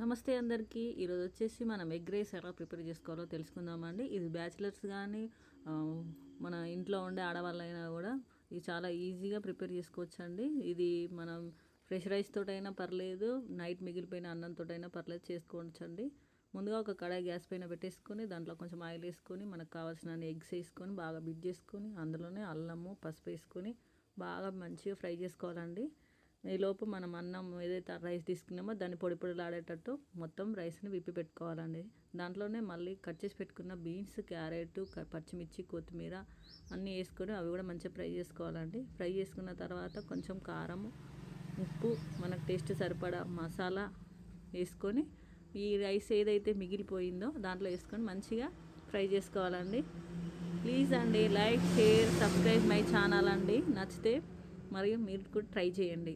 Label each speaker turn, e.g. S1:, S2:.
S1: నమస్తే అందరికీ. ఈరోజు వచ్చేసి మనం ఎగ్ రైస్ ఎలా ప్రిపేర్ చేసుకోవాలో తెలుసుకుందామండి. ఇది బ్యాచిలర్స్ కానీ మన ఇంట్లో ఉండే ఆడవాళ్ళైనా కూడా ఇది చాలా ఈజీగా ప్రిపేర్ చేసుకోవచ్చండి. ఇది మనం ఫ్రెష్ రైస్ తోటైనా పర్లేదు, నైట్ మిగిలిపోయిన అన్నంతోటైనా పర్లేదు చేసుకోవచ్చండి. ముందుగా ఒక కడాయి గ్యాస్ పైన పెట్టేసుకొని దాంట్లో కొంచెం ఆయిల్ వేసుకొని మనకు కావాల్సిన ఎగ్స్ వేసుకొని బాగా బిట్ చేసుకొని అందులోనే అల్లము పసుపు వేసుకొని బాగా మంచిగా ఫ్రై చేసుకోవాలండి. ఈలోపు మనం అన్నం ఏదైతే రైస్ తీసుకున్నామో దాన్ని పొడి పొడిలాడేటట్టు మొత్తం రైస్ని విప్పి పెట్టుకోవాలండి. దాంట్లోనే మళ్ళీ కట్ చేసి పెట్టుకున్న బీన్స్, క్యారెట్, పచ్చిమిర్చి, కొత్తిమీర అన్నీ వేసుకొని అవి కూడా మంచిగా ఫ్రై చేసుకోవాలండి. ఫ్రై చేసుకున్న తర్వాత కొంచెం కారం, ఉప్పు, మనకు టేస్ట్ సరిపడా మసాలా వేసుకొని ఈ రైస్ ఏదైతే మిగిలిపోయిందో దాంట్లో వేసుకొని మంచిగా ఫ్రై చేసుకోవాలండి. ప్లీజ్ అండి like, share, subscribe my channel అండి. నచ్చితే మరియు మీరు కూడా ట్రై చేయండి.